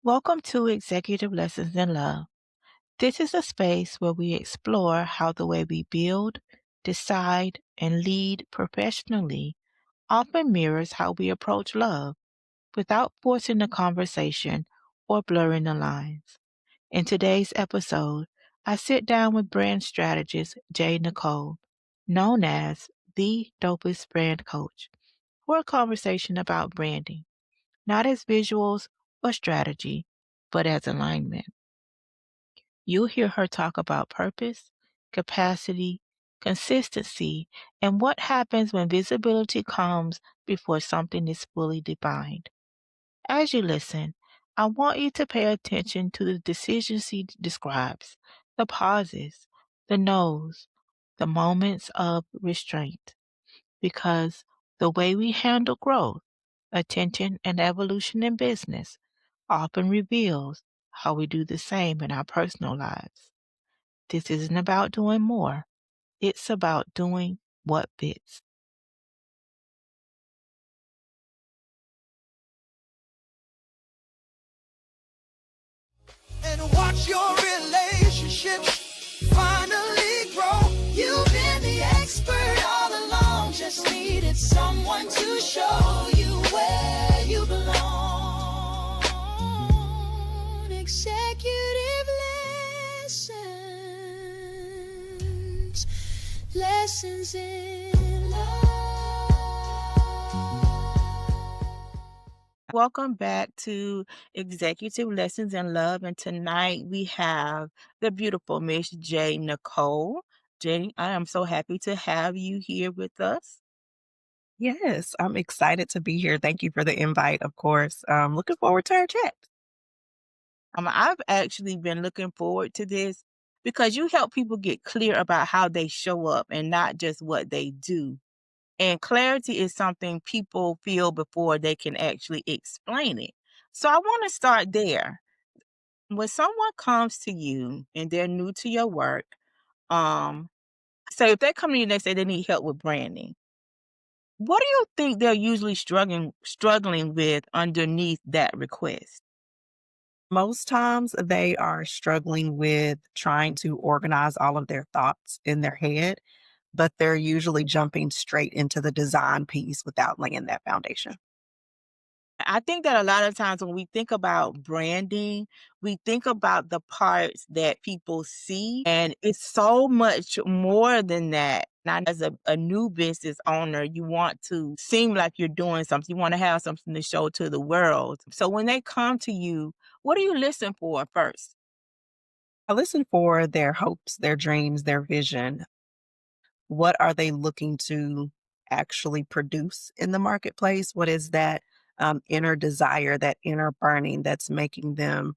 Welcome to Executive Lessons in Love. This is a space where we explore how the way we build, decide, and lead professionally often mirrors how we approach love without forcing the conversation or blurring the lines. In today's episode, I sit down with brand strategist Jae Nicole, known as the dopest brand coach, for a conversation about branding, not as visuals or strategy, but as alignment. You'll hear her talk about purpose, capacity, consistency, and what happens when visibility comes before something is fully defined. As you listen, I want you to pay attention to the decisions she describes, the pauses, the no's, the moments of restraint, because the way we handle growth, attention, and evolution in business often reveals how we do the same in our personal lives. This isn't about doing more, it's about doing what fits. And watch your relationship finally grow. You've been the expert all along, just needed someone to show you where you belong. Executive lessons, lessons in love. Welcome back to Executive Lessons in Love. And tonight we have the beautiful Miss Jae Nicole. Jae, I am so happy to have you here with us. Yes, I'm excited to be here. Thank you for the invite, of course. Looking forward to our chat. I've actually been looking forward to this because you help people get clear about how they show up and not just what they do. And clarity is something people feel before they can actually explain it. So I want to start there. When someone comes to you and they're new to your work, um, so if they come to you and they say they need help with branding, what do you think they're usually struggling with underneath that request? Most times they are struggling with trying to organize all of their thoughts in their head, but they're usually jumping straight into the design piece without laying that foundation. I think that a lot of times when we think about branding, we think about the parts that people see, and it's so much more than that. Not as a new business owner, you want to seem like you're doing something. You want to have something to show to the world. So when they come to you, what do you listen for first? I listen for their hopes, their dreams, their vision. What are they looking to actually produce in the marketplace? What is that inner desire, that inner burning that's making them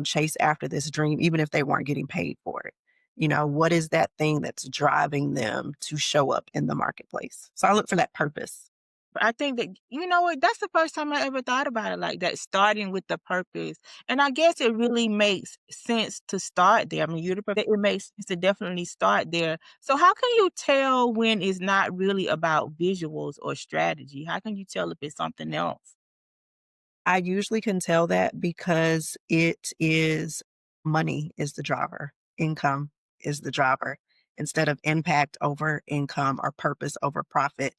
chase after this dream, even if they weren't getting paid for it? What is that thing that's driving them to show up in the marketplace? So I look for that purpose. I think that, you know what, that's the first time I ever thought about it like that, starting with the purpose. And I guess it really makes sense to start there. I mean, it makes sense to definitely start there. So how can you tell when it's not really about visuals or strategy? How can you tell if it's something else? I usually can tell that because it is money is the driver, income is the driver. Instead of impact over income or purpose over profit,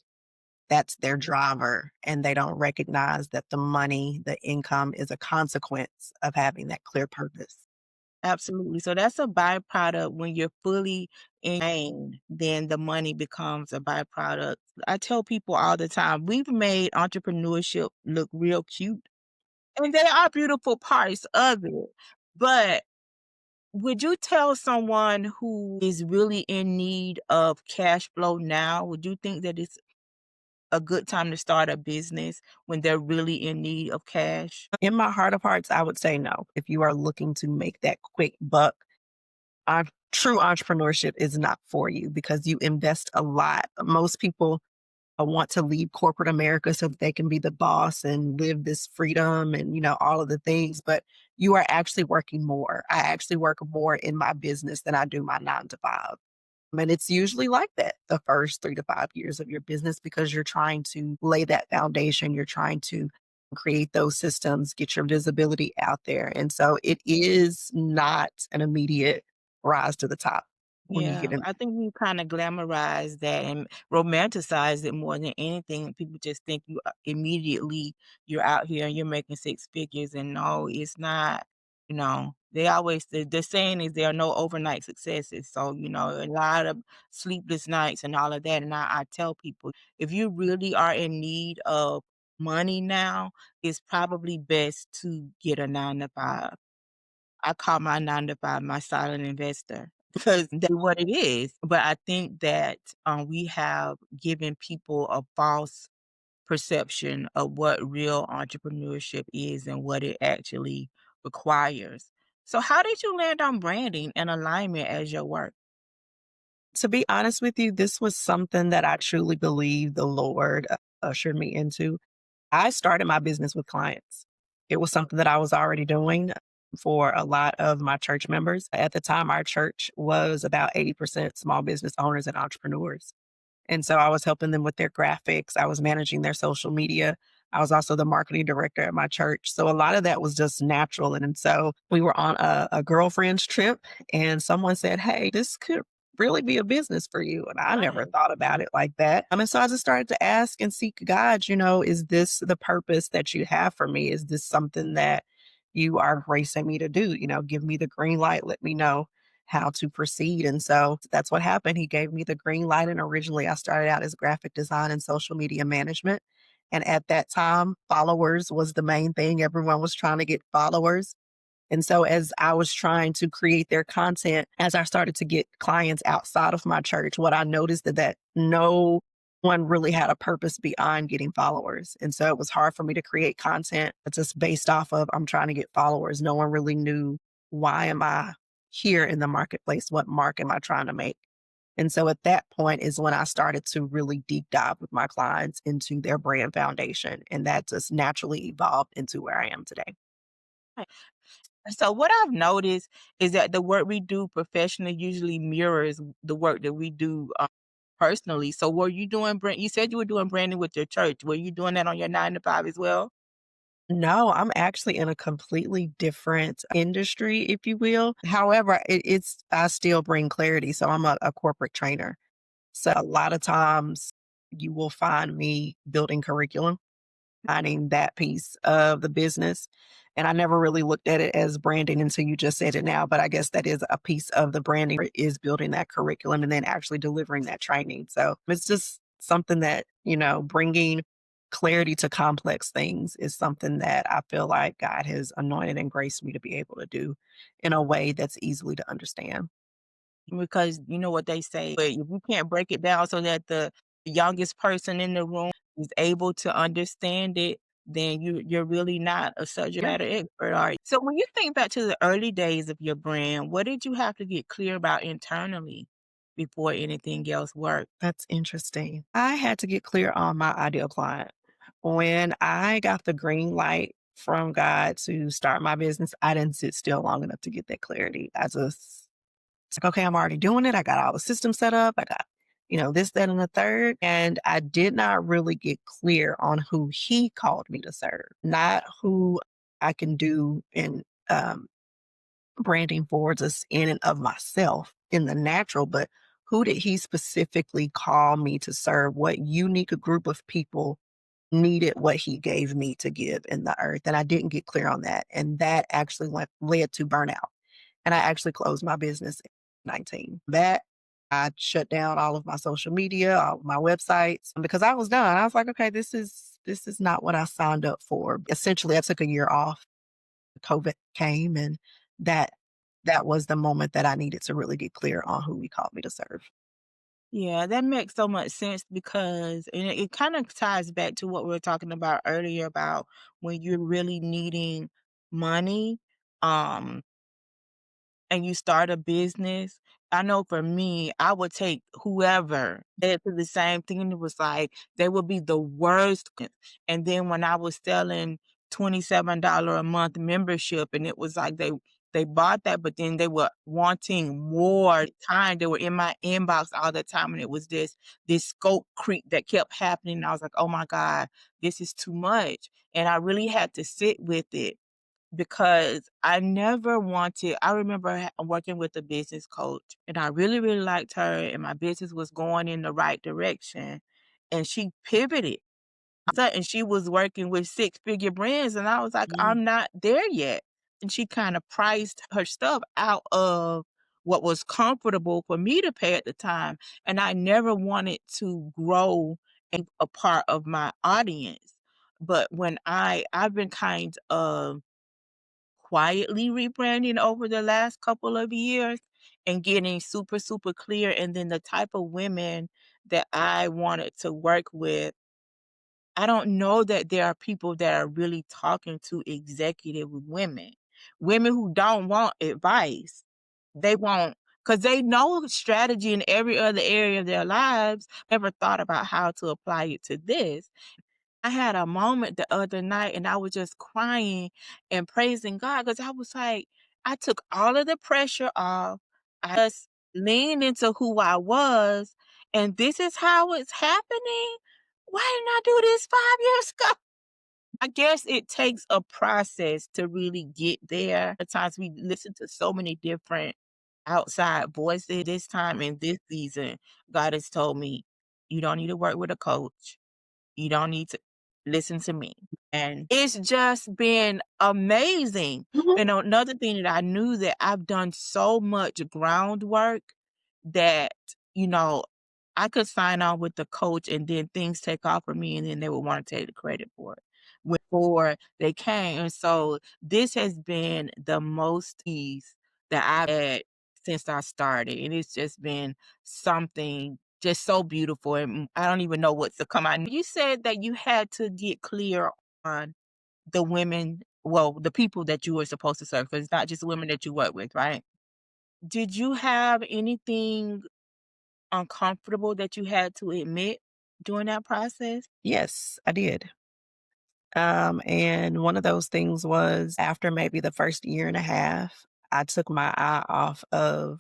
that's their driver. And they don't recognize that the money, the income is a consequence of having that clear purpose. Absolutely. So that's a byproduct. When you're fully in, then the money becomes a byproduct. I tell people all the time, we've made entrepreneurship look real cute. And there are beautiful parts of it. But would you tell someone who is really in need of cash flow now, would you think that it's a good time to start a business when they're really in need of cash? In my heart of hearts, I would say no. If you are looking to make that quick buck, true entrepreneurship is not for you because you invest a lot. Most people want to leave corporate America so that they can be the boss and live this freedom and, all of the things. But you are actually working more. I actually work more in my business than I do my 9 to 5. And it's usually like that the first 3 to 5 years of your business because you're trying to lay that foundation. You're trying to create those systems, get your visibility out there. And so it is not an immediate rise to the top when you Yeah, get in. I think we kinda glamorize that and romanticize it more than anything. People just think you immediately you're out here and you're making six figures, and no, it's not, they always the saying is there are no overnight successes. So, a lot of sleepless nights and all of that, and I tell people, if you really are in need of money now, it's probably best to get a 9 to 5. I call my 9 to 5 my silent investor because that's what it is. But I think that, we have given people a false perception of what real entrepreneurship is and what it actually requires. So how did you land on branding and alignment as your work? To be honest with you, this was something that I truly believe the Lord ushered me into. I started my business with clients. It was something that I was already doing for a lot of my church members. At the time, our church was about 80% small business owners and entrepreneurs. And so I was helping them with their graphics. I was managing their social media. I was also the marketing director at my church. So a lot of that was just natural. And so we were on a girlfriend's trip, and someone said, "Hey, this could really be a business for you." And I never Right. thought about it like that. And so I just started to ask and seek God, is this the purpose that you have for me? Is this something that you are gracing me to do? Give me the green light. Let me know how to proceed. And so that's what happened. He gave me the green light. And originally, I started out as graphic design and social media management. And at that time, followers was the main thing. Everyone was trying to get followers. And so, as I was trying to create their content, as I started to get clients outside of my church, what I noticed that no one really had a purpose beyond getting followers. And so it was hard for me to create content just based off of I'm trying to get followers. No one really knew why am I here in the marketplace? What mark am I trying to make? And so at that point is when I started to really deep dive with my clients into their brand foundation. And that just naturally evolved into where I am today. Right. So what I've noticed is that the work we do professionally usually mirrors the work that we do, personally. So were you doing you said you were doing branding with your church. Were you doing that on your 9 to 5 as well? No, I'm actually in a completely different industry, if you will. However, I still bring clarity. So I'm a corporate trainer. So a lot of times you will find me building curriculum, finding that piece of the business. And I never really looked at it as branding until you just said it now. But I guess that is a piece of the branding is building that curriculum and then actually delivering that training. So it's just something that, bringing clarity to complex things is something that I feel like God has anointed and graced me to be able to do in a way that's easily to understand. Because you know what they say, but if you can't break it down so that the youngest person in the room is able to understand it, then you're really not a subject Yeah, matter expert, are you? So when you think back to the early days of your brand, what did you have to get clear about internally before anything else worked? that's interesting. I had to get clear on my ideal client. When I got the green light from God to start my business, I didn't sit still long enough to get that clarity. It's like, okay, I'm already doing it. I got all the systems set up. I got, this, that, and the third. And I did not really get clear on who he called me to serve, not who I can do in branding for just in and of myself in the natural, but who did he specifically call me to serve? What unique group of people needed what he gave me to give in the earth? And I didn't get clear on that. And that actually led to burnout. And I actually closed my business in 19. That I shut down all of my social media, all of my websites because I was done. I was like, okay, this is not what I signed up for. Essentially, I took a year off. COVID came and that that was the moment that I needed to really get clear on who he called me to serve. Yeah, that makes so much sense because and it kind of ties back to what we were talking about earlier about when you're really needing money. Um, and you start a business, I know for me, I would take whoever that did the same thing, and it was like, they would be the worst, and then when I was selling $27 a month membership, and it was like They bought that, but then they were wanting more time. They were in my inbox all the time, and it was this scope creep that kept happening. And I was like, "Oh my God, this is too much." And I really had to sit with it because I never wanted I remember working with a business coach, and I really, really liked her, and my business was going in the right direction, and she pivoted. And she was working with six-figure brands, and I was like, "I'm not there yet." And she kinda priced her stuff out of what was comfortable for me to pay at the time, and I never wanted to grow a part of my audience. But when I've been kind of quietly rebranding over the last couple of years and getting super, super clear, and then the type of women that I wanted to work with, I don't know that there are people that are really talking to executive women, women who don't want advice. They want, because they know strategy in every other area of their lives, never thought about how to apply it to this. I had a moment the other night and I was just crying and praising God because I was like, I took all of the pressure off. I just leaned into who I was, and this is how it's happening. Why didn't I do this 5 years ago? I guess it takes a process to really get there. At times we listen to so many different outside voices. This time in this season, God has told me, you don't need to work with a coach. You don't need to listen to me. And it's just been amazing. Mhm. And another thing that I knew that I've done so much groundwork that, you know, I could sign on with the coach and then things take off for me and then they would want to take the credit for it before they came. And so this has been the most ease that I've had since I started. And it's just been something just so beautiful. And I don't even know what's to come out. You said that you had to get clear on the women, well, the people that you were supposed to serve, because it's not just women that you work with, right? Did you have anything uncomfortable that you had to admit during that process? Yes, I did. And one of those things was after maybe the first year and a half, I took my eye off of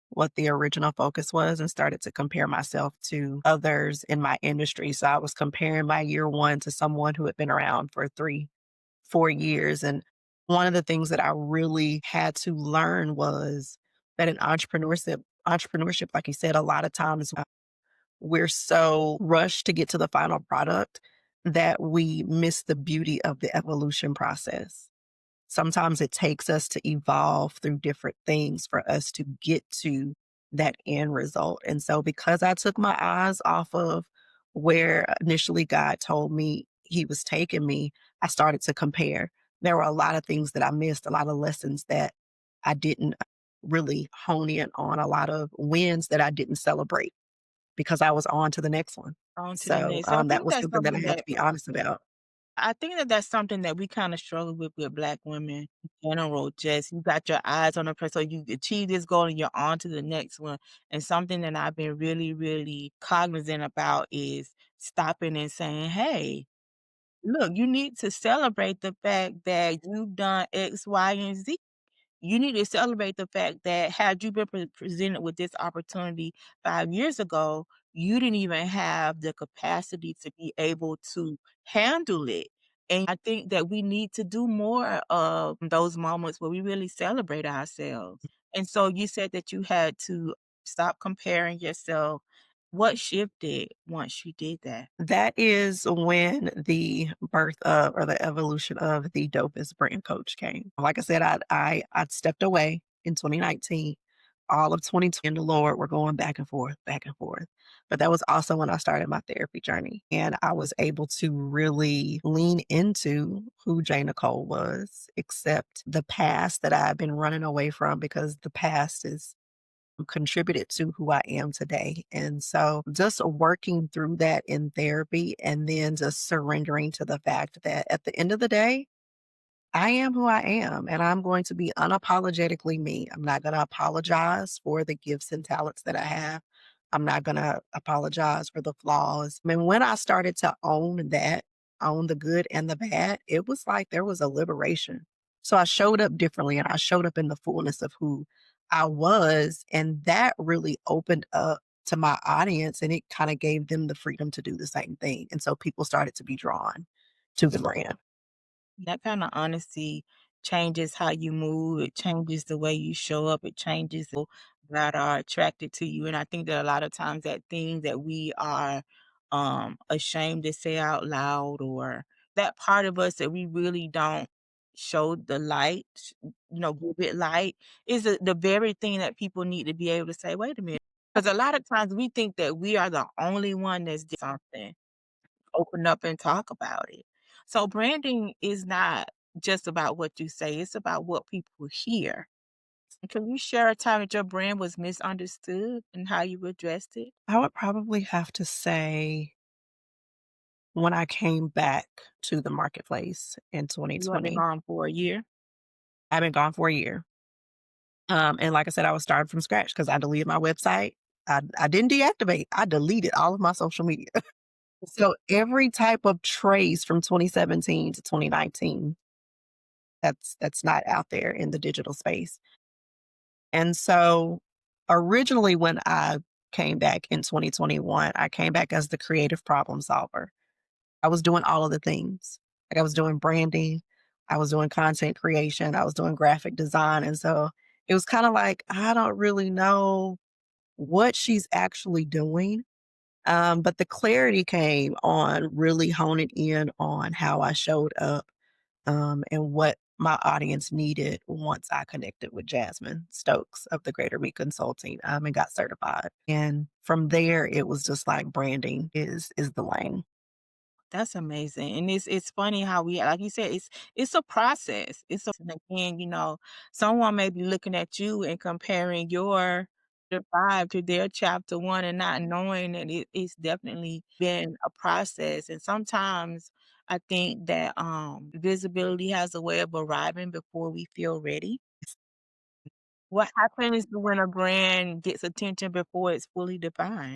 what the original focus was and started to compare myself to others in my industry. So I was comparing my year one to someone who had been around for 3, 4 years. And one of the things that I really had to learn was that in entrepreneurship, like you said, a lot of times we're so rushed to get to the final product that we miss the beauty of the evolution process. Sometimes it takes us to evolve through different things for us to get to that end result. And so, because I took my eyes off of where initially God told me He was taking me, I started to compare. There were a lot of things that I missed, a lot of lessons that I didn't really hone in on, a lot of wins that I didn't celebrate because I was on to the next one. On to the So, next. I that think was that's something that I something had to that be honest about. I think that that's something that we kinda struggle with Black women in general. Just you got your eyes on the prize, so you achieve this goal and you're on to the next one. And something that I've been really, really cognizant about is stopping and saying, "Hey, look, you need to celebrate the fact that you've done X, Y, and Z. You need to celebrate the fact that had you been presented with this opportunity 5 years ago, you didn't even have the capacity to be able to handle it. And I think that we need to do more of those moments where we really celebrate ourselves. And so you said that you had to stop comparing yourself. What shifted once you did that? That is when the birth of or the evolution of the dopest brand coach came. Like I said, I stepped away in 2019. All of 2020 and the Lord were going back and forth, back and forth. But that was also when I started my therapy journey. And I was able to really lean into who Jae Nicole was, accept the past that I've been running away from because the past is contributed to who I am today. And so just working through that in therapy and then just surrendering to the fact that at the end of the day, I am who I am and I'm going to be unapologetically me. I'm not going to apologize for the gifts and talents that I have. I'm not going to apologize for the flaws. I mean, when I started to own that, own the good and the bad, it was like there was a liberation. So I showed up differently and I showed up in the fullness of who I was. And that really opened up to my audience and it kind of gave them the freedom to do the same thing. And so people started to be drawn to the brand. That kind of honesty changes how you move. It changes the way you show up. It changes that are attracted to you. And I think that a lot of times that thing that we are ashamed to say out loud, or that part of us that we really don't show the light, give it light, is the very thing that people need to be able to say, wait a minute. Because a lot of times we think that we are the only one that's doing something, open up and talk about it. So branding is not just about what you say, it's about what people hear. Can you share a time that your brand was misunderstood and how you addressed it? I would probably have to say when I came back to the marketplace in You have been 2020, gone for a year. I've been gone for a year. And like I said, I was starting from scratch because I deleted my website. I didn't deactivate. I deleted all of my social media. So every type of trace from 2017 to 2019, that's not out there in the digital space. And so originally when I came back in 2021, I came back as the creative problem solver. I was doing all of the things. Like I was doing branding, I was doing content creation, I was doing graphic design. And so it was kind of like, I don't really know what she's actually doing. But the clarity came on really honing in on how I showed up and what my audience needed once I connected with Jasmine Stokes of the Greater Me Consulting and got certified. And from there, it was just like branding is the lane. That's amazing, and it's funny how we, like you said, it's a process. It's a, and again, someone may be looking at you and comparing your chapter 5 to their chapter 1 and not knowing that it's definitely been a process, and sometimes I think that, visibility has a way of arriving before we feel ready. What happens when a brand gets attention before it's fully defined?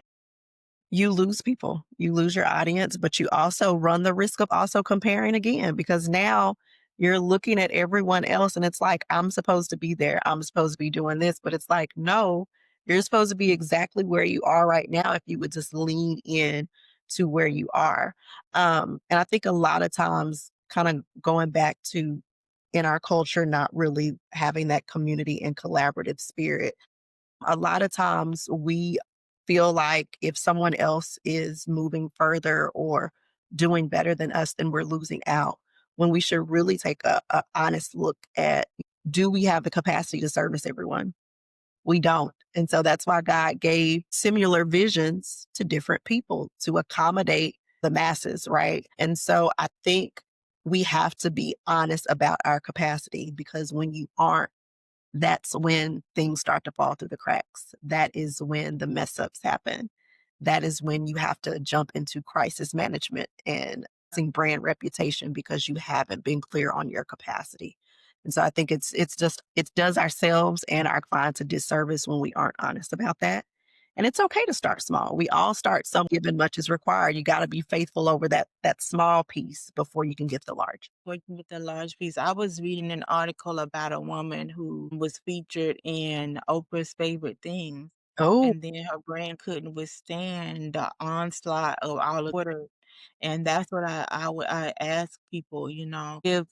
You lose people, you lose your audience, but you also run the risk of also comparing again because now you're looking at everyone else and it's like, I'm supposed to be there. I'm supposed to be doing this. But it's like, no, you're supposed to be exactly where you are right now if you would just lean in to where you are. And I think a lot of times, kind of going back to in our culture, not really having that community and collaborative spirit a lot of times we feel like if someone else is moving further or doing better than us, then we're losing out. When we should really take a honest look at do we have the capacity to service everyone? We don't. And so that's why God gave similar visions to different people to accommodate the masses, right? And so I think we have to be honest about our capacity because when you aren't, that's when things start to fall through the cracks. That is when the mess ups happen. That is when you have to jump into crisis management and losing brand reputation because you haven't been clear on your capacity. And so I think it's just it does ourselves and our clients a disservice when we aren't honest about that. And it's okay to start small. We all start some given much is required. You got to be faithful over that small piece before you can get the large. Working with a large piece. I was reading an article about a woman who was featured in Oprah's Favorite Things, Oh, and then her brand couldn't withstand the onslaught of all of Twitter. And that's what I ask people, if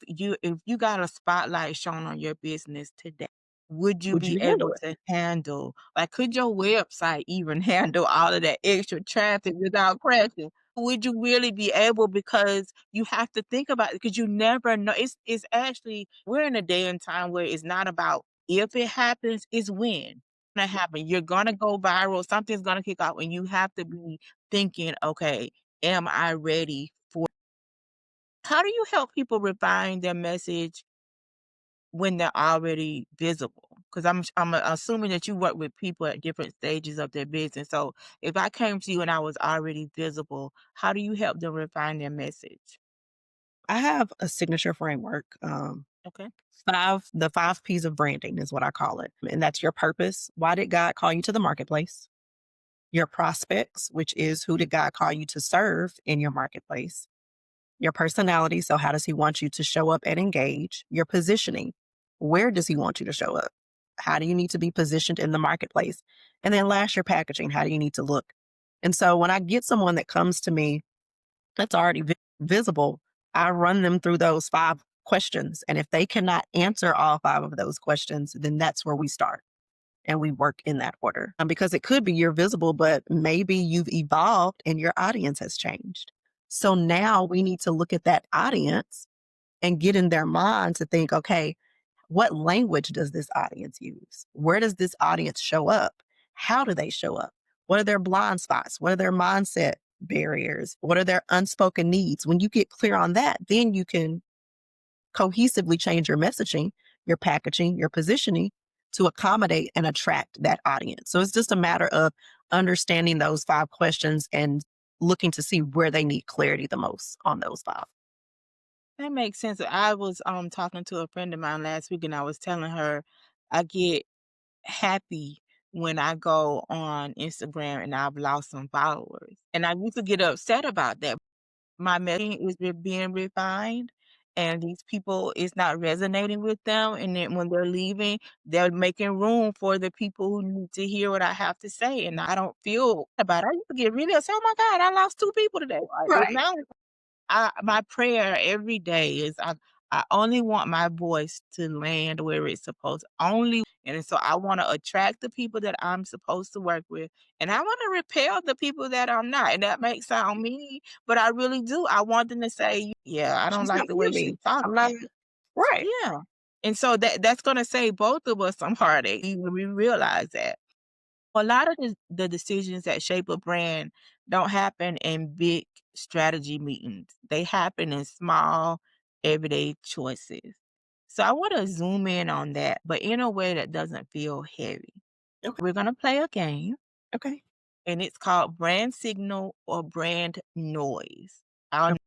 you got a spotlight shown on your business today, would you would be you able handle it? to handle, like, could your website even handle all of that extra traffic without crashing? Would you really be able, because you have to think about it, because you never know. It's actually, we're in a day and time where it's not about if it happens, it's when. Gonna happen. You're gonna go viral, something's gonna kick off, and you have to be thinking, "Okay, am I ready for." How do you help people refine their message when they're already visible? Because I'm assuming that you work with people at different stages of their business. So if I came to you and I was already visible, how do you help them refine their message? I have a signature framework. Okay. The 5 P's of branding is what I call it. And that's your purpose. Why did God call you to the marketplace? Your prospects, which is who did God call you to serve in your marketplace? your personality. So, how does he want you to show up and engage? Your positioning. Where does he want you to show up? How do you need to be positioned in the marketplace? And then last, your packaging. How do you need to look? And so, when I get someone that comes to me that's already visible, I run them through those 5 questions. And if they cannot answer all 5 of those questions, then that's where we start and we work in that order. Because it could be you're visible, but maybe you've evolved and your audience has changed. So now we need to look at that audience and get in their mind to think, okay, what language does this audience use? Where does this audience show up? How do they show up? What are their blind spots? What are their mindset barriers? What are their unspoken needs? When you get clear on that, then you can cohesively change your messaging, your packaging, your positioning to accommodate and attract that audience. So it's just a matter of understanding those 5 questions and looking to see where they need clarity the most on those 5. That makes sense. I was talking to a friend of mine last week and I was telling her I get happy when I go on Instagram and I've lost some followers. And I used to get upset about that. My messaging is being refined and these people is not resonating with them. And then when they're leaving, they're making room for the people who need to hear what I have to say. And I don't feel about it. I used to get really upset. Oh my God, I lost 2 people today. Like, but Right. now my prayer every day is I only want my voice to land where it's supposed only and so I wanna attract the people that I'm supposed to work with, and I wanna repel the people that I'm not, and that may sound mean, but I really do. I want them to say, "Yeah, I don't She's like not the for way me. she's I'm not talking." right. Yeah, and so that's gonna save both of us some heartache when we realize that. A lot of the decisions that shape a brand don't happen in big strategy meetings. They happen in small, everyday choices. So I want to zoom in on that, but in a way that doesn't feel heavy. Okay. We're going to play a game, Okay. and it's called brand signal or brand noise. I'll Okay.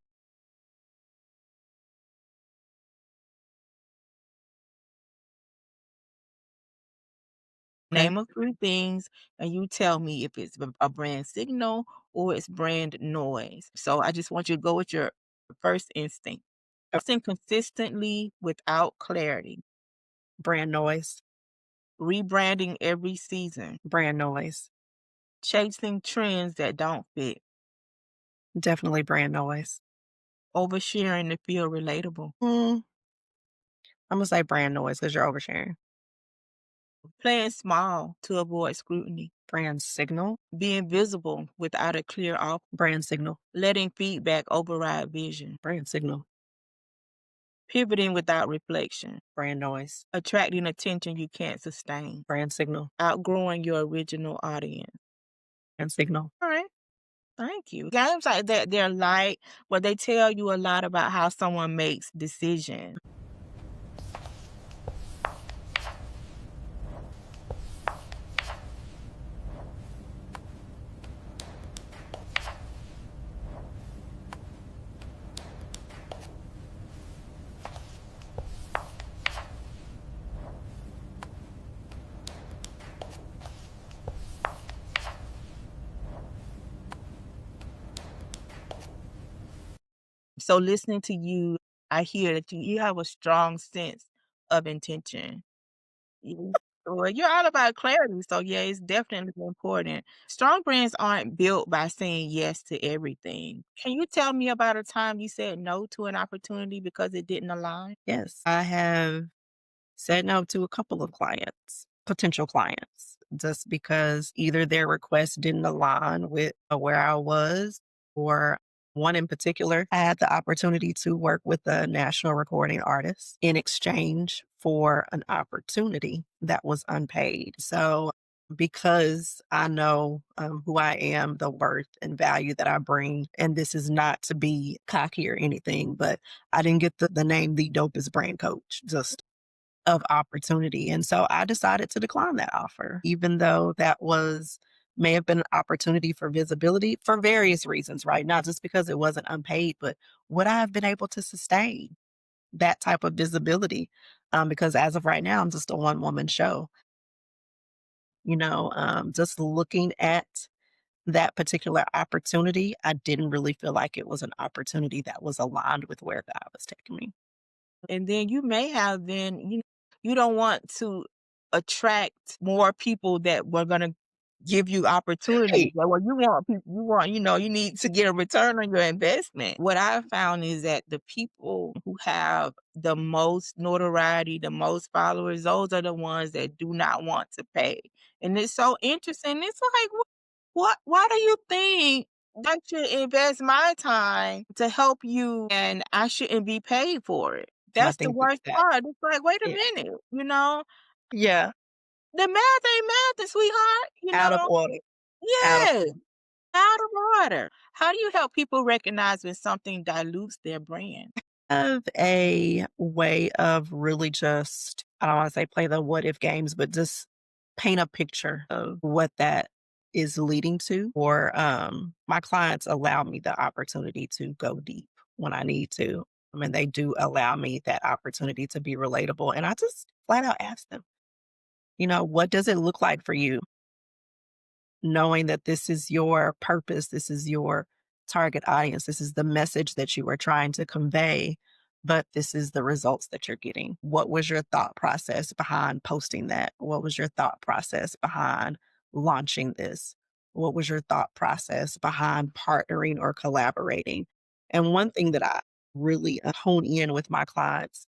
Okay. name a few things, and you tell me if it's a brand signal or it's brand noise. So I just want you to go with your first instinct. Posting consistently without clarity, Brand noise. rebranding every season, Brand noise. chasing trends that don't fit, Definitely brand noise. oversharing to feel relatable, I'm gonna say brand noise because you're oversharing. playing small to avoid scrutiny, Brand signal. being visible without a clear off, Brand signal. letting feedback override vision, Brand signal. pivoting without reflection, Brand noise. attracting attention you can't sustain, Brand signal. outgrowing your original audience. Brand signal. All right. Thank you. Games like that, they're light, but they tell you a lot about how someone makes decisions. So listening to you, I hear that you have a strong sense of intention. You well, you're all about clarity, so yeah, it's definitely important. Strong brands aren't built by saying yes to everything. Can you tell me about a time you said no to an opportunity because it didn't align? Yes. I have said no to a couple of clients, potential clients, just because either their request didn't align with where I was, or one in particular, I had the opportunity to work with a national recording artist in exchange for an opportunity that was unpaid. So, because I know who I am, the worth and value that I bring, and this is not to be cocky or anything, but I didn't get the name the dopest brand coach, just of opportunity. And so I decided to decline that offer, even though that was may have been an opportunity for visibility for various reasons, right? Not just because it wasn't unpaid, but would I have been able to sustain that type of visibility? Because as of right now, I'm just a one woman show, just looking at that particular opportunity, I didn't really feel like it was an opportunity that was aligned with where God was taking me. And then you may have then, you don't want to attract more people that were gonna give you opportunities. Right. Well, you need to get a return on your investment. What I found is that the people who have the most notoriety, the most followers, those are the ones that do not want to pay. And it's so interesting. It's like, what why do you think I should invest my time to help you and I shouldn't be paid for it? I That's the think that worst part. It's like, wait a yeah. minute, Yeah. the math ain't math, sweetheart, Out of order. Out of Yes, out of order. How do you help people recognize when something dilutes their brand? of a way of really just, I don't want to say play the what if games, but just paint a picture of what that is leading to. Or my clients allow me the opportunity to go deep when I need to. I mean, they do allow me that opportunity to be relatable. And I just flat out ask them, what does it look like for you? Knowing that this is your purpose, this is your target audience, this is the message that you are trying to convey, but this is the results that you're getting. What was your thought process behind posting that? What was your thought process behind launching this? What was your thought process behind partnering or collaborating? And one thing that I really hone in with my clients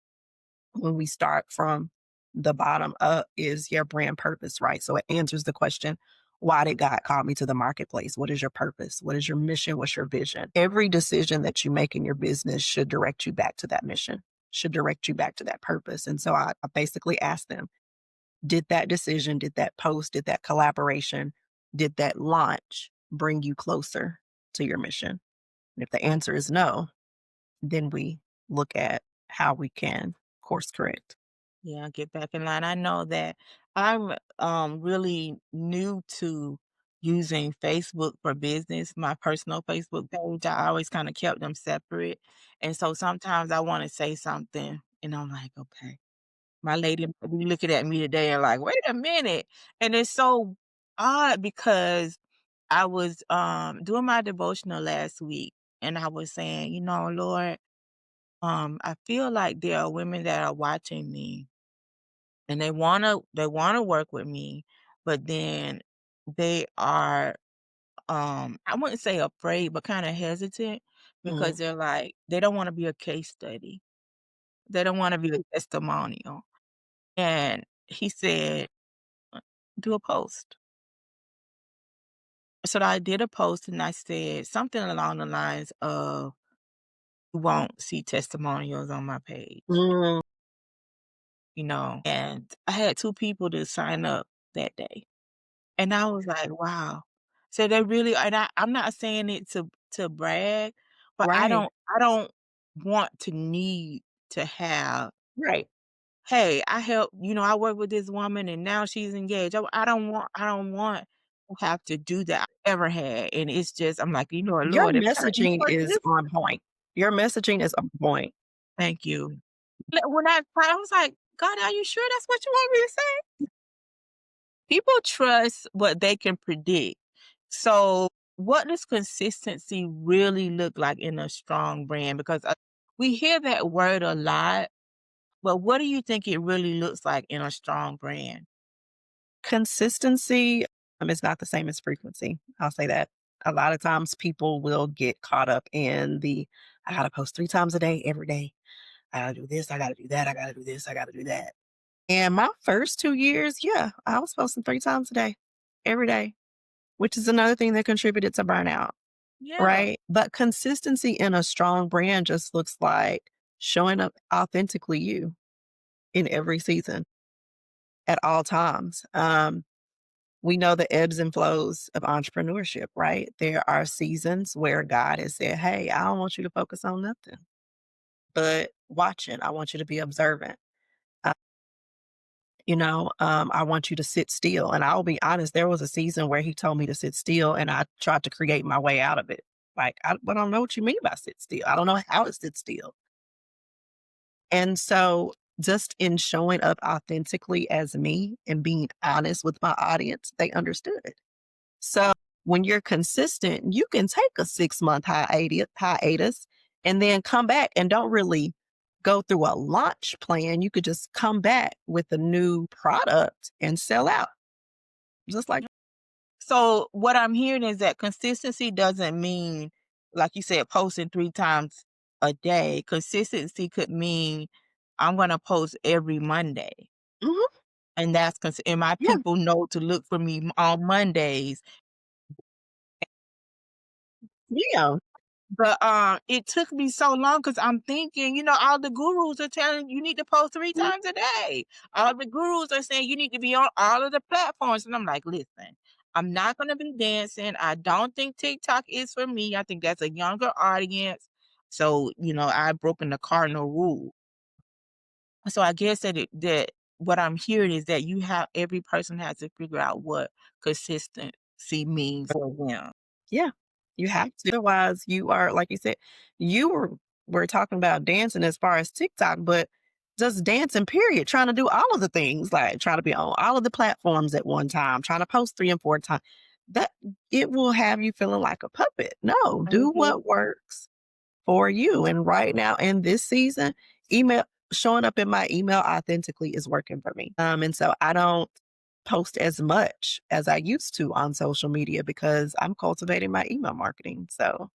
when we start from the bottom up is your brand purpose, right? So it answers the question, why did God call me to the marketplace? What is your purpose? What is your mission? What's your vision? Every decision that you make in your business should direct you back to that mission, should direct you back to that purpose. And so I basically asked them, did that decision, did that post, did that collaboration, did that launch bring you closer to your mission? And if the answer is no, then we look at how we can course correct. Yeah, get back in line. I know that I'm really new to using Facebook for business, my personal Facebook page. I always kind of kept them separate. And so sometimes I want to say something and I'm like, okay. My lady might be looking at me today and like, wait a minute. And it's so odd because I was doing my devotional last week and I was saying, Lord, I feel like there are women that are watching me and they wanna work with me, but then they are, I wouldn't say afraid, but kinda hesitant because Mhm. they're like they don't wanna be a case study. They don't wanna be a testimonial. And he said, "Do a post." So I did a post and I said something along the lines of, "You won't see testimonials on my page," Mm, and I had 2 people to sign up that day. And I was like, "Wow." So they really and I'm not saying it to brag, but right, I don't want to need to have, right. "Hey, I work with this woman and now she's engaged." I don't want to have to do that. I never had, and it's just I'm like, "You know what, Your Lord, if I do messaging for is this." on point. Your messaging is on point. Thank you. When I was like, "God, are you sure that's what you want me to say?" People trust what they can predict. So, what does consistency really look like in a strong brand? Because we hear that word a lot, but what do you think it really looks like in a strong brand? Consistency, is not the same as frequency. I'll say that. A lot of times people will get caught up in I gotta post 3 times a day, every day. I gotta do this, I gotta do that, I gotta do this, I gotta do that. And my first 2 years, yeah, I was posting 3 times a day, every day, which is another thing that contributed to burnout. Yeah. Right? But consistency in a strong brand just looks like showing up authentically you in every season at all times. We know the ebbs and flows of entrepreneurship, right? There are seasons where God has said, hey, I don't want you to focus on nothing, but watching. I want you to be observant. Uh, I want you to sit still. And I'll be honest, there was a season where he told me to sit still and I tried to create my way out of it. Like, I don't know what you mean by sit still. I don't know how to sit still. And so just in showing up authentically as me and being honest with my audience, they understood. So when you're consistent, you can take a 6-month hiatus and then come back and don't really go through a launch plan. You could just come back with a new product and sell out. Just like So what I'm hearing is that consistency doesn't mean, like you said, posting 3 times a day. Consistency could mean I'm gonna post every Monday, mhm, and and my yeah, people know to look for me on Mondays. yeah. But, it took me so long because 'cause I'm thinking, all the gurus are telling you need to post 3 Mhm. times a day. All the gurus are saying you need to be on all of the platforms, and I'm like, "Listen, I'm not gonna be dancing. I don't think TikTok is for me. I think that's a younger audience." So, I've broken the cardinal rule. So I guess that what I'm hearing is that every person has to figure out what consistency means for them. Yeah, you have to. Otherwise, you are like you said, you were talking about dancing as far as TikTok, but just dancing, period. Trying to do all of the things, like trying to be on all of the platforms at one time, trying to post 3 and 4 times. That it will have you feeling like a puppet. No, do Mhm. what works for you. And right now in this season, email showing up in my email authentically is working for me. And so I don't post as much as I used to on social media because I'm cultivating my email marketing. So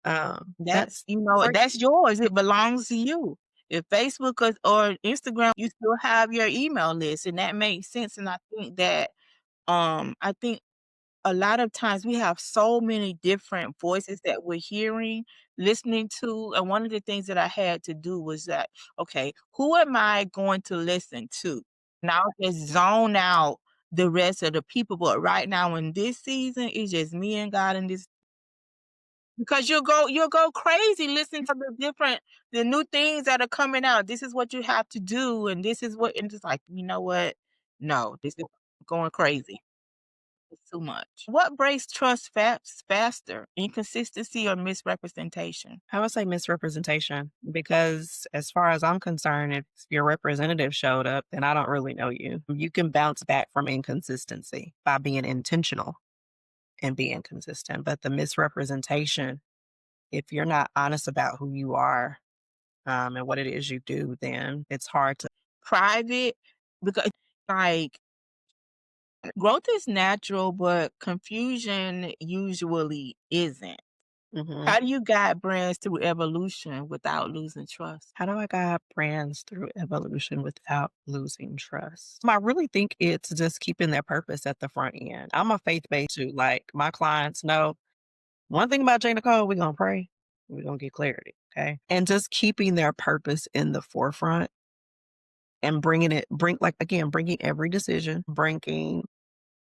That's that's you know, working. that's yours, it belongs to you. If Facebook or Instagram, you still have your email list, and that makes sense, and I think a lot of times we have so many different voices that we're hearing, listening to, and one of the things that I had to do was that, okay, who am I going to listen to? And I'll just zone out the rest of the people, but right now in this season, it's just me and God and this because you'll go crazy listening to the new things that are coming out. This is what you have to do, and this is what and it's like, you know what? No, this is going crazy. It's too much. What breaks trust faster? Inconsistency or misrepresentation? I would say misrepresentation because, as far as I'm concerned, if your representative showed up, then I don't really know you. You can bounce back from inconsistency by being intentional and being consistent. But the misrepresentation, if you're not honest about who you are and what it is you do, then it's hard to. Private, because like growth is natural, but confusion usually isn't. Mhm. How do you guide brands through evolution without losing trust? How do I guide brands through evolution without losing trust? I really think it's just keeping their purpose at the front end. I'm a faith based too. Like my clients know one thing about Jae Nicole, we're gonna pray, we're gonna get clarity. Okay. And just keeping their purpose in the forefront and bringing every decision, bringing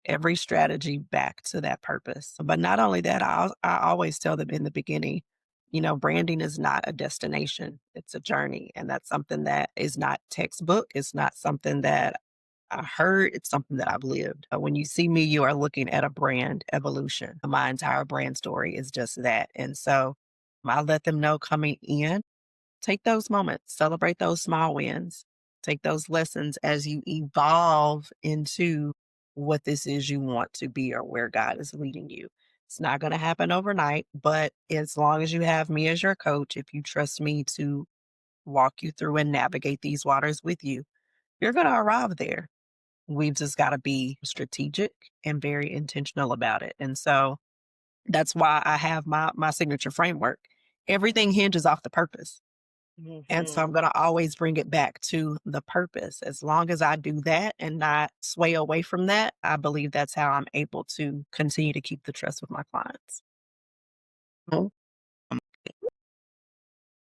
every strategy back to that purpose. But not only that, I always tell them in the beginning, branding is not a destination, it's a journey. And that's something that is not textbook. It's not something that I heard, it's something that I've lived. When you see me, you are looking at a brand evolution. My entire brand story is just that. And so I let them know coming in, take those moments, celebrate those small wins, take those lessons as you evolve into what this is you want to be or where God is leading you. It's not going to happen overnight, but as long as you have me as your coach, if you trust me to walk you through and navigate these waters with you, you're going to arrive there. We've just got to be strategic and very intentional about it. And so that's why I have my signature framework. Everything hinges off the purpose. And so I'm Mhm. gonna always bring it back to the purpose. As long as I do that and not sway away from that, I believe that's how I'm able to continue to keep the trust with my clients. Mhm.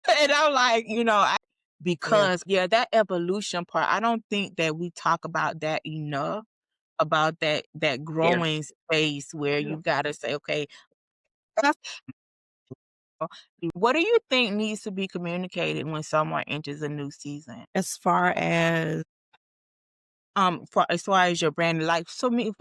And I'm like, Yeah, because yeah, that evolution part, I don't think that we talk about that enough, about that yeah. growing space where Yeah. you gotta say, okay, what do you think needs to be communicated when someone enters a new season? As far as For as far as your brand, like for me,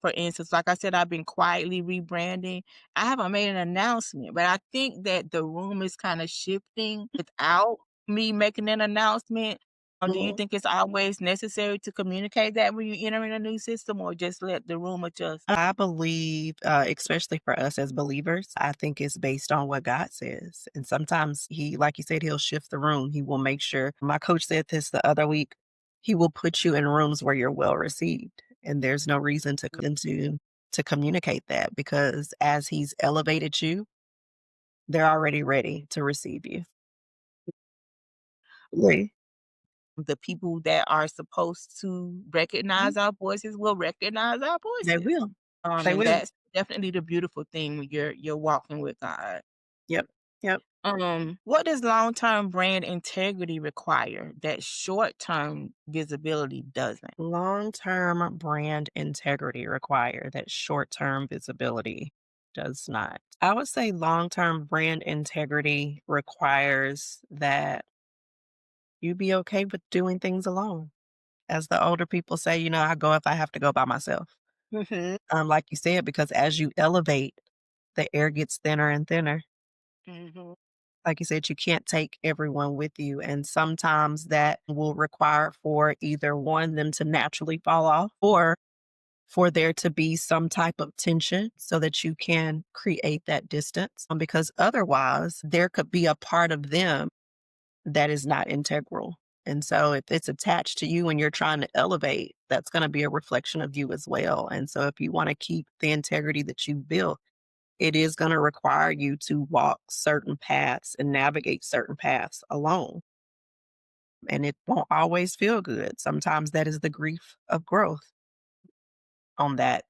for instance, like I said, I've been quietly rebranding. I haven't made an announcement, but I think that the room is kind of shifting without me making an announcement. Do you Mhm. think it's always necessary to communicate that when you enter in a new system or just let the room adjust? I believe, especially for us as believers, I think it's based on what God says. And sometimes he, like you said, he'll shift the room. He will make sure. My coach said this the other week. He will put you in rooms where you're well received, and there's no reason to communicate that because as he's elevated you, they're already ready to receive you. Right. The people that are supposed to Mhm. recognize our voices will recognize our They voices. will. They And will. that's definitely the beautiful thing when you're walking with God. Yep. Yep. What does long-term brand integrity require that short-term visibility doesn't? Long-term brand integrity require that short-term visibility does not. I would say long-term brand integrity requires that you be okay with doing things alone. As the older people say, I go if I have to go by myself. Mhm, Like you said, because as you elevate, the air gets thinner and thinner. mhm. Like you said, you can't take everyone with you. And sometimes that will require for either one, them to naturally fall off, or for there to be some type of tension so that you can create that distance. Because otherwise, there could be a part of them that is not integral. And so, if it's attached to you and you're trying to elevate, that's going to be a reflection of you as well. And so, if you want to keep the integrity that you built, it is going to require you to walk certain paths and navigate certain paths alone. And it won't always feel good. Sometimes that is the grief of growth on that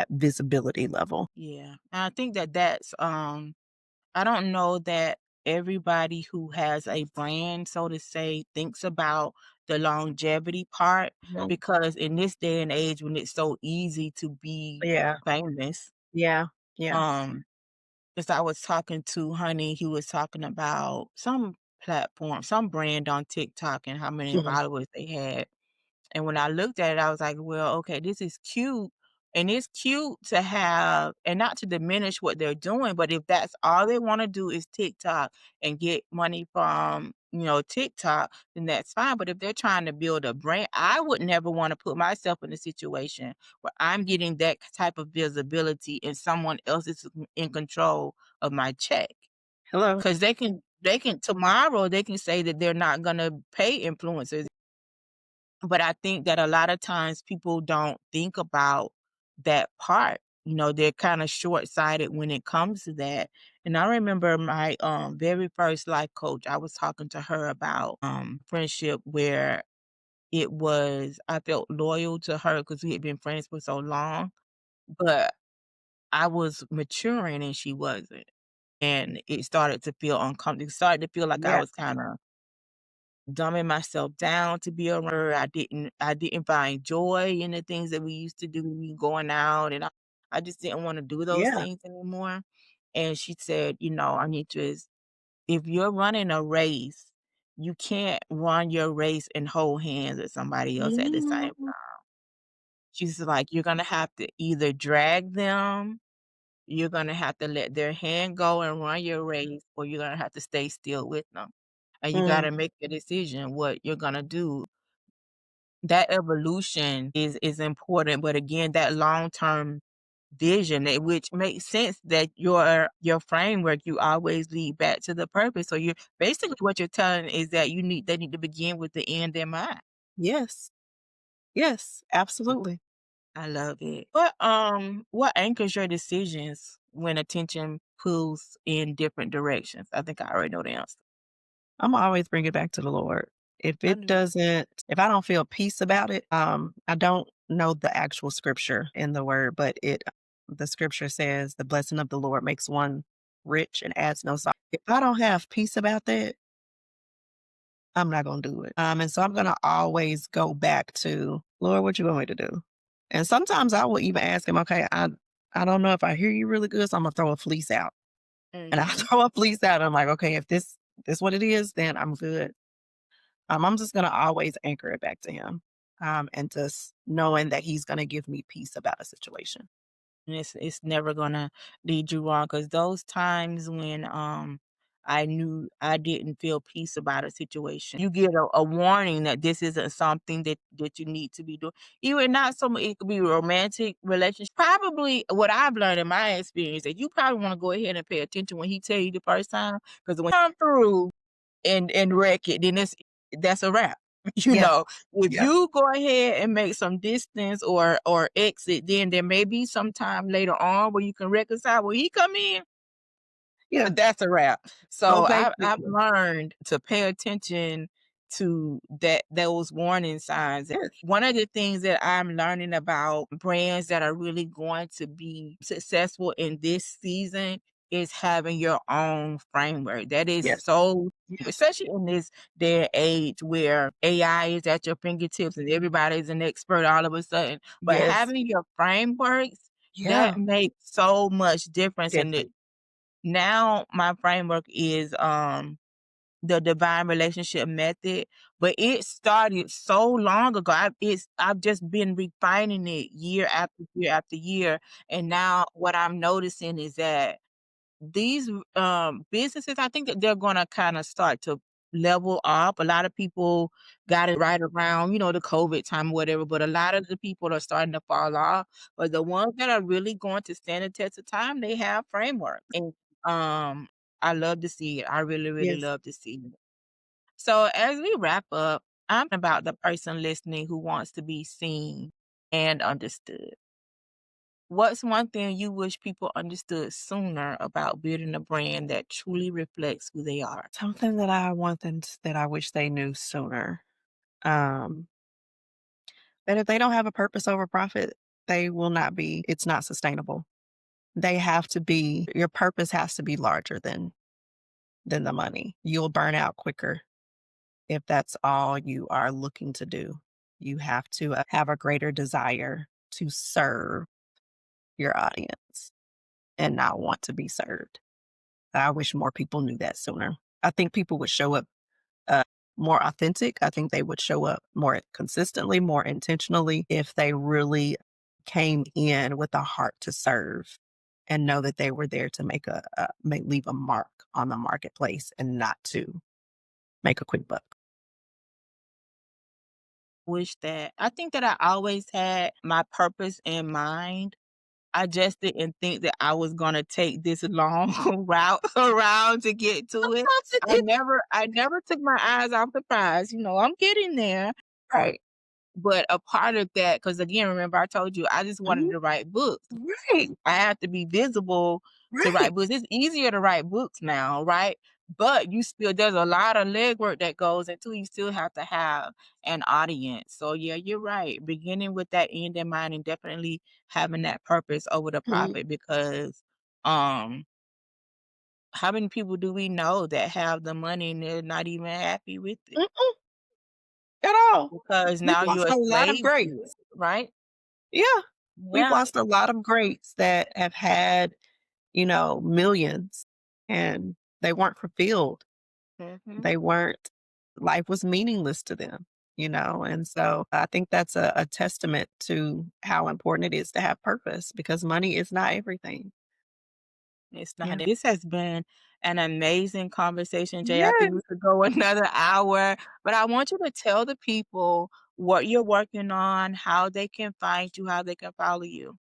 visibility level. Yeah, and I think that I don't know that everybody who has a brand, so to say, thinks about the longevity part Mhm. because in this day and age when it's so easy to be Yeah, famous, yeah, yeah. um, as I was talking to Honey, he was talking about some platform, some brand on TikTok and how many Mhm. followers they had. And when I looked at it, I was like, well, okay, this is cute. And it's cute to have, and not to diminish what they're doing, but if that's all they want to do is TikTok and get money from, TikTok, then that's fine. But if they're trying to build a brand, I would never want to put myself in a situation where I'm getting that type of visibility and someone else is in control of my check. Hello. Because they can tomorrow they can say that they're not gonna pay influencers, but I think that a lot of times people don't think about that part. They're kinda short-sighted when it comes to that. And I remember my, very first life coach, I was talking to her about, friendship where I felt loyal to her because we had been friends for so long, but I was maturing and she wasn't. And it started to feel uncomfortable. It started to feel like I Yeah. was kinda dumbing myself down to be around her. I didn't find joy in the things that we used to do, we going out, and I just didn't wanna do those Yeah. things anymore. And she said, "I need to is if you're running a race, you can't run your race and hold hands with somebody else at the same Mhm. time." She's like, "You're gonna have to either drag them, you're gonna have to let their hand go and run your race, or you're gonna have to stay still with them. And you Mm. gotta make a decision what you're gonna do." That evolution is important, but again, that long-term vision, which makes sense that your framework, you always lead back to the purpose. So you're basically what you're telling is that they need to begin with the end in mind. Yes. Yes, absolutely. I love it. What anchors your decisions when attention pulls in different directions? I think I already know the answer. Imma always bring it back to the Lord. I knew. If I don't feel peace about it, I don't know the actual scripture in the word, but the scripture says, "The blessing of the Lord makes one rich and adds no sorrow." If I don't have peace about that, I'm not gonna do it. And so I'm gonna always go back to, "Lord, what you want me to do?" And sometimes I will even ask him, "Okay, I don't know if I hear you really good, so Imma throw a fleece out." And I Mhm. throw a fleece out, I'm like, "Okay, if this what it is, then I'm good." I'm just gonna always anchor it back to him, and just knowing that he's gonna give me peace about a situation. And it's never gonna lead you wrong because those times when, I knew I didn't feel peace about a situation. You get a warning that this isn't something that you need to be doing. Even not so much, it could be romantic relationship. Probably what I've learned in my experience that you probably want to go ahead and pay attention when he tell you the first time, because when you come through and wreck it, then that's a wrap. You Yeah. know, if Yeah. you go ahead and make some distance or exit, then there may be some time later on where you can reconcile. When he come in, Yeah. that's a wrap. So So I've basically, learned to pay attention to those warning signs. yes, One of the things that I'm learning about brands that are really going to be successful in this season is having your own framework. That is yes, so, yes, especially in this day and age where AI is at your fingertips and everybody's an expert all of a sudden. But yes, having your frameworks, that yeah, makes so much difference in it. different. Now my framework is the divine relationship method, but it started so long ago. I've just been refining it year after year after year, and now what I'm noticing is that these businesses, I think that they're gonna kind of start to level up. A lot of people got it right around, the COVID time or whatever, but a lot of the people are starting to fall off. But the ones that are really going to stand the test of time, they have framework. And I love to see it. I really, really Yes. love to see it. So as we wrap up, I'm about the person listening who wants to be seen and understood. What's one thing you wish people understood sooner about building a brand that truly reflects who they are? Something that I want them that I wish they knew sooner. Um, that if they don't have a purpose over profit, they will not be, it's not sustainable. They have to be, your purpose has to be larger than the money. You'll burn out quicker if that's all you are looking to do. You have to have a greater desire to serve your audience and not want to be served. I wish more people knew that sooner. I think people would show up uh, more authentic. I think they would show up more consistently, more intentionally if they really came in with a heart to serve and know that they were there to leave a mark on the marketplace and not to make a quick buck. Wish that I think that I always had my purpose in mind. I just didn't think that I was gonna take this long route around to get to it. I never took my eyes off the prize. I'm getting there. Right. But a part of that, because again, remember I told you I just wanted Mhm. to write books. Right. I have to be visible to Right. write books. It's easier to write books now, right? But there's a lot of legwork that goes into it. You still have to have an audience. So yeah, you're right. Beginning with that end in mind and definitely having that purpose over the Mhm. profit because um how many people do we know that have the money and they're not even happy with it? Mm-mm, at all. Because We've now you're lost a a lot of slave to greats. it, right? Yeah. We've Yeah. lost a lot of greats that have had, millions and they weren't fulfilled. Mhm. They weren't, life was meaningless to them. And so I think that's a testament to how important it is to have purpose because money is not everything. It's not. Yeah. This has been an amazing conversation, Jay. I think Yes. we could go another hour, but I want you to tell the people what you're working on, how they can find you, how they can follow you.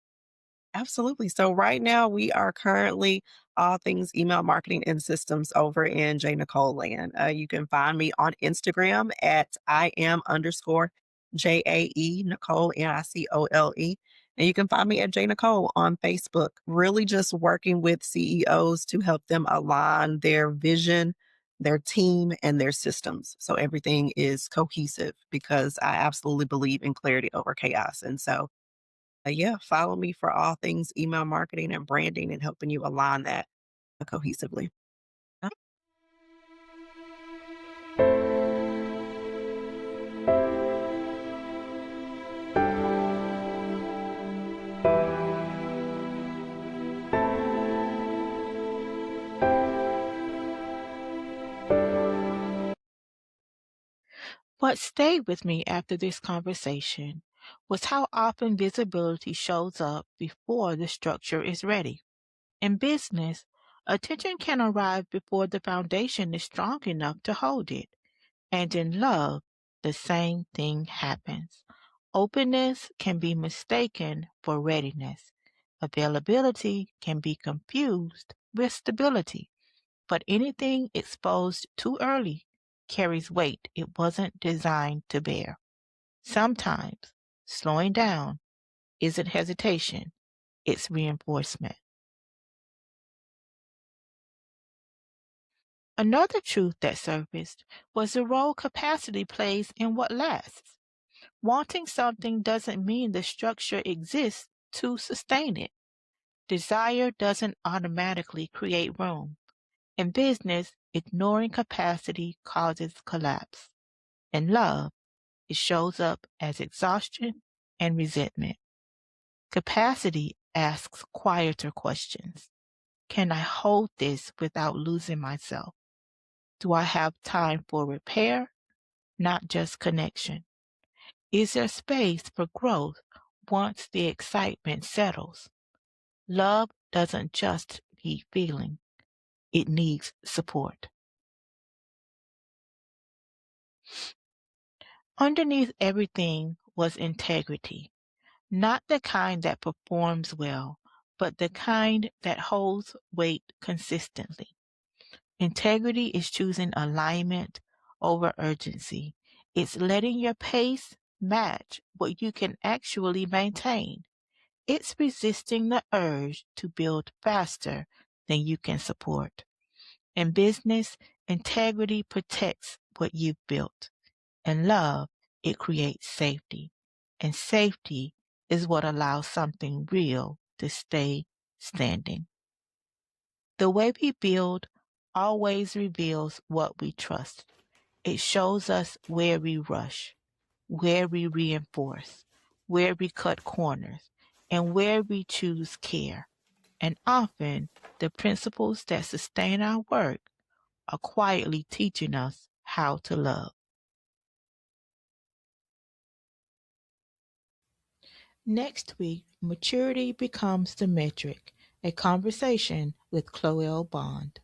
Absolutely. So right now we are currently all things email marketing and systems over in Jae Nicole land. You can find me on Instagram at I am underscore JAE Nicole Nicole. And you can find me at Jae Nicole on Facebook, really just working with CEOs to help them align their vision, their team, and their systems. So everything is cohesive because I absolutely believe in clarity over chaos. And so yeah, follow me for all things email marketing and branding and helping you align that cohesively. What stayed with me after this conversation was how often visibility shows up before the structure is ready. In business, Attention can arrive before the foundation is strong enough to hold it. And in love, the same thing happens. Openness can be mistaken for readiness. Availability can be confused with stability. But anything exposed too early carries weight it wasn't designed to bear. Sometimes slowing down isn't hesitation, it's reinforcement. Another truth that surfaced was the role capacity plays in what lasts. Wanting something doesn't mean the structure exists to sustain it. Desire doesn't automatically create room. In business, ignoring capacity causes collapse. In love, it shows up as exhaustion and resentment. Capacity asks quieter questions. Can I hold this without losing myself? Do I have time for repair, not just connection? Is there space for growth once the excitement settles? Love doesn't just need feeling, it needs support. Underneath everything was integrity, not the kind that performs well, but the kind that holds weight consistently. Integrity is choosing alignment over urgency. It's letting your pace match what you can actually maintain. It's resisting the urge to build faster than you can support. In business, integrity protects what you've built. In love, it creates safety. And safety is what allows something real to stay standing. The way we build always reveals what we trust. It shows us where we rush, where we reinforce, where we cut corners, and where we choose care. And often, the principles that sustain our work are quietly teaching us how to love. Next week, maturity becomes the metric, a conversation with Chloe Bond.